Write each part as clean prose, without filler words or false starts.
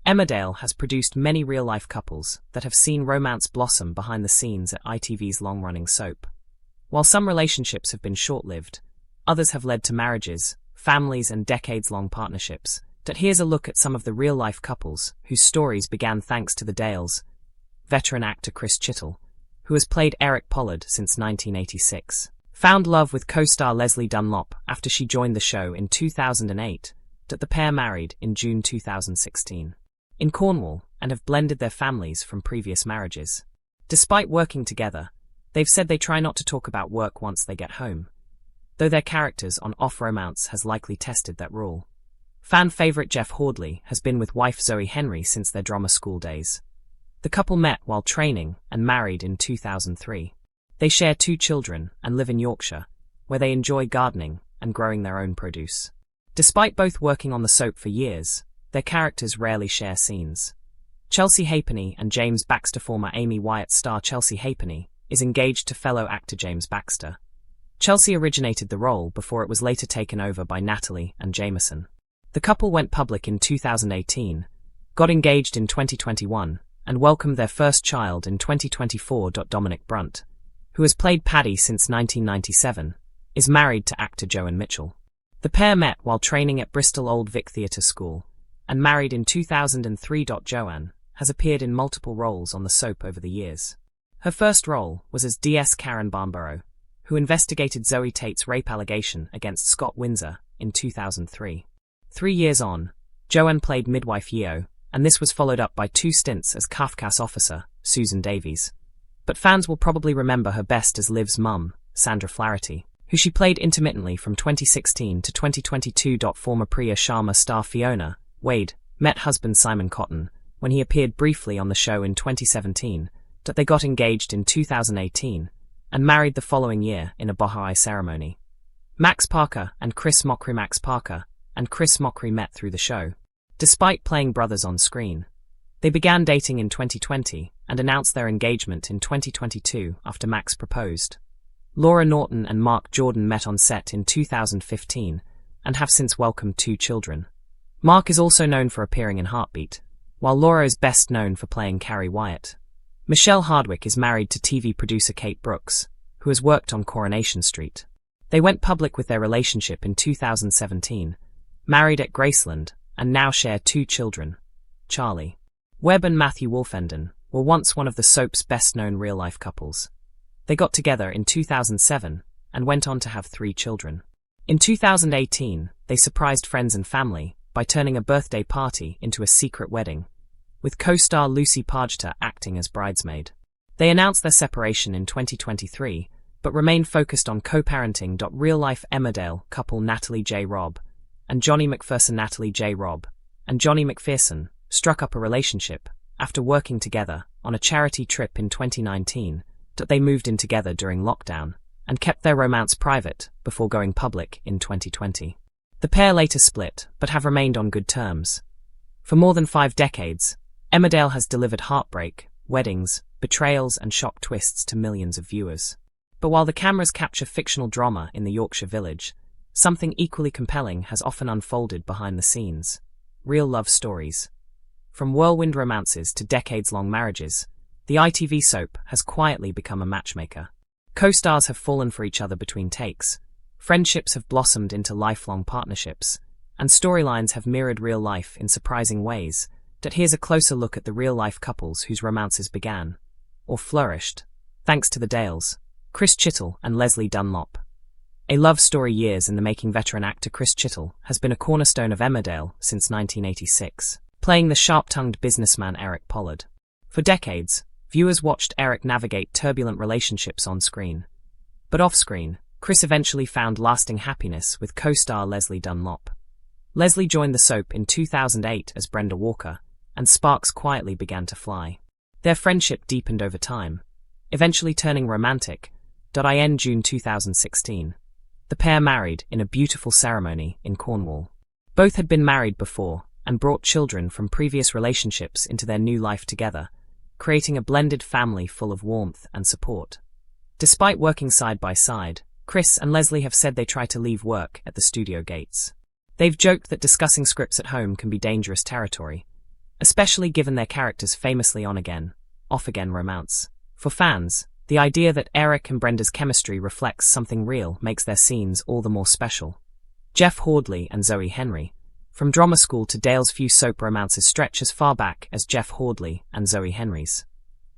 Emmerdale has produced many real-life couples that have seen romance blossom behind the scenes at ITV's long-running soap. While some relationships have been short-lived, others have led to marriages, families and decades-long partnerships. Here's a look at some of the real-life couples whose stories began thanks to the Dales. Veteran actor Chris Chittle, who has played Eric Pollard since 1986, found love with co-star Leslie Dunlop after she joined the show in 2008. The pair married in June 2016 in Cornwall and have blended their families from previous marriages. Despite working together, they've said they try not to talk about work once they get home, though their characters on Off Romance has likely tested that rule. Fan favourite Jeff Hordley has been with wife Zoe Henry since their drama school days. The couple met while training and married in 2003. They share 2 children and live in Yorkshire, where they enjoy gardening and growing their own produce. Despite both working on the soap for years, their characters rarely share scenes. Chelsea Halfpenny and James Baxter. Former Amy Wyatt star Chelsea Halfpenny is engaged to fellow actor James Baxter. Chelsea originated the role before it was later taken over by Natalie and Jameson. The couple went public in 2018, got engaged in 2021, and welcomed their first child in 2024. Dominic Brunt, who has played Paddy since 1997, is married to actor Joan Mitchell. The pair met while training at Bristol Old Vic Theatre School, and married in 2003. Joanne has appeared in multiple roles on the soap over the years. Her first role was as DS Karen Barnborough, who investigated Zoe Tate's rape allegation against Scott Windsor in 2003. 3 years on, Joanne played midwife Yeo, and this was followed up by 2 stints as Kafkas officer, Susan Davies. But fans will probably remember her best as Liv's mum, Sandra Flaherty, who she played intermittently from 2016 to 2022. Former Priya Sharma star Fiona Wade met husband Simon Cotton when he appeared briefly on the show in 2017. They got engaged in 2018 and married the following year in a Baha'i ceremony. Max Parker and Chris Mockery. Max Parker and Chris Mockery met through the show. Despite playing brothers on screen, they began dating in 2020 and announced their engagement in 2022 after Max proposed. Laura Norton and Mark Jordan met on set in 2015 and have since welcomed 2 children. Mark is also known for appearing in Heartbeat, while Laura is best known for playing Carrie Wyatt. Michelle Hardwick is married to TV producer Kate Brooks, who has worked on Coronation Street. They went public with their relationship in 2017, married at Graceland, and now share 2 children. Charlie Webb and Matthew Wolfenden were once one of the soap's best-known real-life couples. They got together in 2007 and went on to have 3 children. In 2018, they surprised friends and family by turning a birthday party into a secret wedding, with co-star Lucy Pargeter acting as bridesmaid. They announced their separation in 2023, but remained focused on co-parenting. Real-life Emmerdale couple Natalie J. Robb and Johnny McPherson. Natalie J. Robb and Johnny McPherson struck up a relationship after working together on a charity trip in 2019. They moved in together during lockdown and kept their romance private before going public in 2020. The pair later split, but have remained on good terms. For more than 5 decades, Emmerdale has delivered heartbreak, weddings, betrayals and shock twists to millions of viewers. But while the cameras capture fictional drama in the Yorkshire village, something equally compelling has often unfolded behind the scenes. Real love stories. From whirlwind romances to decades-long marriages, the ITV soap has quietly become a matchmaker. Co-stars have fallen for each other between takes, friendships have blossomed into lifelong partnerships, and storylines have mirrored real life in surprising ways. Here's a closer look at the real-life couples whose romances began, or flourished, thanks to the Dales, Chris Chittle and Leslie Dunlop. A love story years in the making. Veteran actor Chris Chittle has been a cornerstone of Emmerdale since 1986, playing the sharp-tongued businessman Eric Pollard. For decades, viewers watched Eric navigate turbulent relationships on screen. But off-screen, Chris eventually found lasting happiness with co-star Leslie Dunlop. Leslie joined the soap in 2008 as Brenda Walker, and sparks quietly began to fly. Their friendship deepened over time, eventually turning romantic. In June 2016, the pair married in a beautiful ceremony in Cornwall. Both had been married before and brought children from previous relationships into their new life together, creating a blended family full of warmth and support. Despite working side by side, Chris and Leslie have said they try to leave work at the studio gates. They've joked that discussing scripts at home can be dangerous territory, especially given their characters' famously on-again, off-again romance. For fans, the idea that Eric and Brenda's chemistry reflects something real makes their scenes all the more special. Jeff Hordley and Zoe Henry. From drama school to Dale's few soap romances stretch as far back as Jeff Hordley and Zoe Henry's.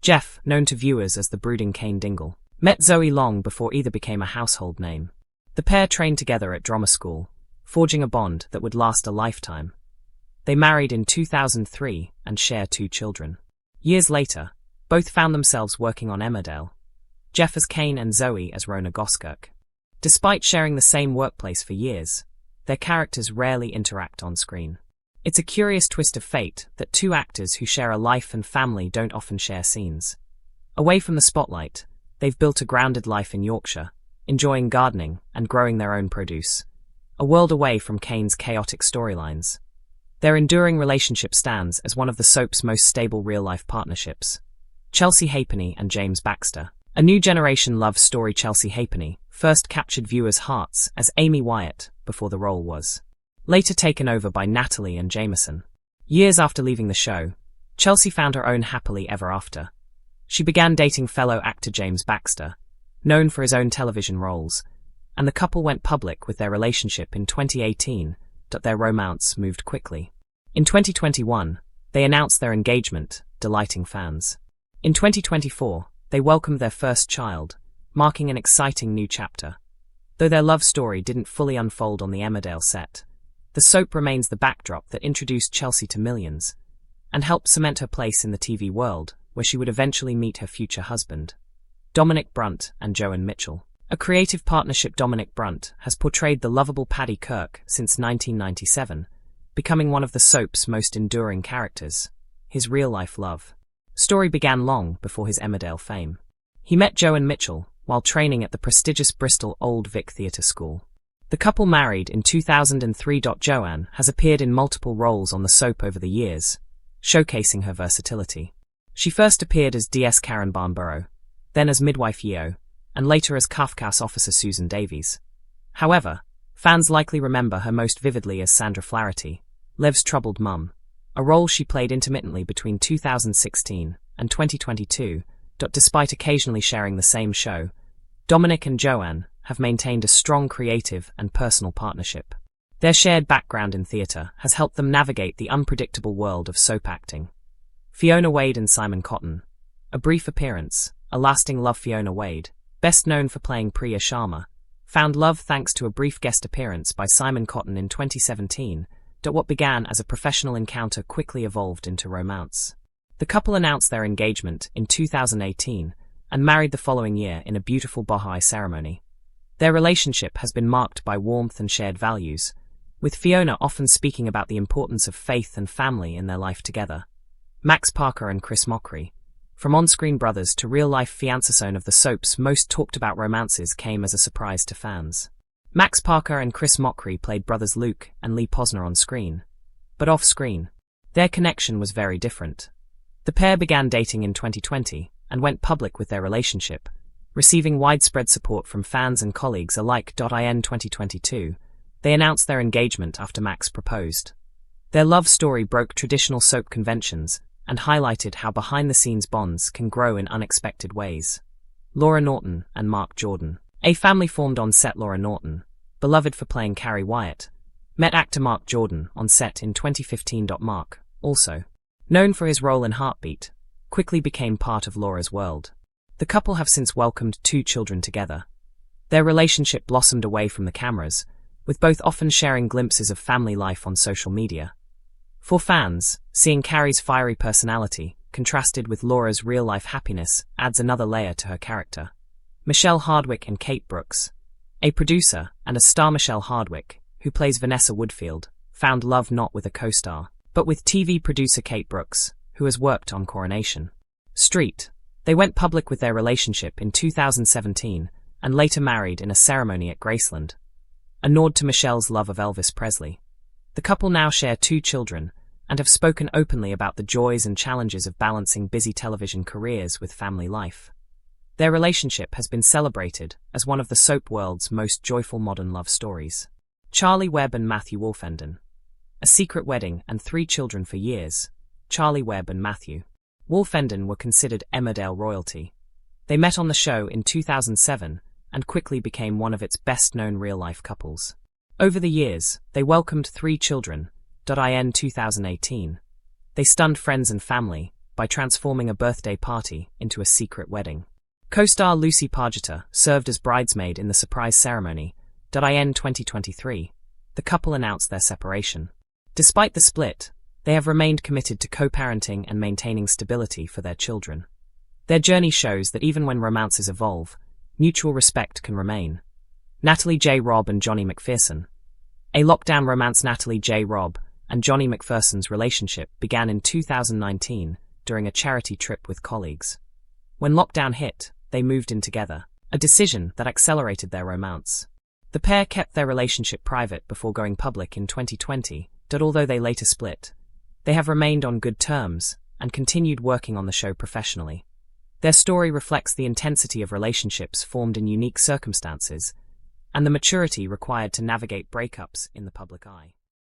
Jeff, known to viewers as the brooding Cain Dingle, met Zoe long before either became a household name. The pair trained together at drama school, forging a bond that would last a lifetime. They married in 2003 and share 2 children. Years later, both found themselves working on Emmerdale. Jeff as Cain and Zoe as Rona Goskirk. Despite sharing the same workplace for years, their characters rarely interact on screen. It's a curious twist of fate that 2 actors who share a life and family don't often share scenes. Away from the spotlight, they've built a grounded life in Yorkshire, enjoying gardening and growing their own produce, a world away from Cain's chaotic storylines. Their enduring relationship stands as one of the soap's most stable real-life partnerships. Chelsea Halfpenny and James Baxter. A new generation love story. Chelsea Halfpenny first captured viewers' hearts as Amy Wyatt before the role was later taken over by Natalie and Jameson. Years after leaving the show, Chelsea found her own happily ever after. She began dating fellow actor James Baxter, known for his own television roles, and the couple went public with their relationship in 2018. Their romance moved quickly. In 2021, they announced their engagement, delighting fans. In 2024, they welcomed their first child, marking an exciting new chapter. Though their love story didn't fully unfold on the Emmerdale set, the soap remains the backdrop that introduced Chelsea to millions, and helped cement her place in the TV world, where she would eventually meet her future husband, Dominic Brunt and Joan Mitchell. A creative partnership. Dominic Brunt has portrayed the lovable Paddy Kirk since 1997, becoming one of the soap's most enduring characters. His real-life love story began long before his Emmerdale fame. He met Joan Mitchell while training at the prestigious Bristol Old Vic Theatre School. The couple married in 2003. Joan has appeared in multiple roles on the soap over the years, showcasing her versatility. She first appeared as DS Karen Barnborough, then as midwife Yeo, and later as Kafkas officer Susan Davies. However, fans likely remember her most vividly as Sandra Flaherty, Liv's troubled mum, a role she played intermittently between 2016 and 2022. Despite occasionally sharing the same show, Dominic and Joan have maintained a strong creative and personal partnership. Their shared background in theatre has helped them navigate the unpredictable world of soap acting. Fiona Wade and Simon Cotton. A brief appearance, a lasting love. Fiona Wade, best known for playing Priya Sharma, found love thanks to a brief guest appearance by Simon Cotton in 2017. What began as a professional encounter quickly evolved into romance. The couple announced their engagement in 2018 and married the following year in a beautiful bohai ceremony. Their relationship has been marked by warmth and shared values, with Fiona often speaking about the importance of faith and family in their life together. Max Parker and Chris Mockery. From on-screen brothers to real-life fiancés of the soap's most talked-about romances came as a surprise to fans. Max Parker and Chris Mockery played brothers Luke and Lee Posner on screen, but off-screen, their connection was very different. The pair began dating in 2020 and went public with their relationship, receiving widespread support from fans and colleagues alike. In 2022, they announced their engagement after Max proposed. Their love story broke traditional soap conventions and highlighted how behind-the-scenes bonds can grow in unexpected ways. Laura Norton and Mark Jordan. A family formed on set. Laura Norton, beloved for playing Carrie Wyatt, met actor Mark Jordan on set in 2015. Mark, also known for his role in Heartbeat, quickly became part of Laura's world. The couple have since welcomed 2 children together. Their relationship blossomed away from the cameras, with both often sharing glimpses of family life on social media. For fans, seeing Carrie's fiery personality, contrasted with Laura's real-life happiness, adds another layer to her character. Michelle Hardwick and Kate Brooks. A producer and a star. Michelle Hardwick, who plays Vanessa Woodfield, found love not with a co-star, but with TV producer Kate Brooks, who has worked on Coronation Street. They went public with their relationship in 2017 and later married in a ceremony at Graceland, a nod to Michelle's love of Elvis Presley. The couple now share 2 children and have spoken openly about the joys and challenges of balancing busy television careers with family life. Their relationship has been celebrated as one of the soap world's most joyful modern love stories. Charlie Webb and Matthew Wolfenden. A secret wedding and 3 children for years. Charlie Webb and Matthew Wolfenden were considered Emmerdale royalty. They met on the show in 2007 and quickly became one of its best-known real-life couples. Over the years, they welcomed 3 children. In 2018, they stunned friends and family by transforming a birthday party into a secret wedding. Co-star Lucy Pargeter served as bridesmaid in the surprise ceremony. In 2023, the couple announced their separation. Despite the split, they have remained committed to co-parenting and maintaining stability for their children. Their journey shows that even when romances evolve, mutual respect can remain. Natalie J. Robb and Johnny McPherson. A lockdown romance. Natalie J. Robb and Johnny McPherson's relationship began in 2019 during a charity trip with colleagues. When lockdown hit, they moved in together, a decision that accelerated their romance. The pair kept their relationship private before going public in 2020, although they later split. They have remained on good terms and continued working on the show professionally. Their story reflects the intensity of relationships formed in unique circumstances and the maturity required to navigate breakups in the public eye.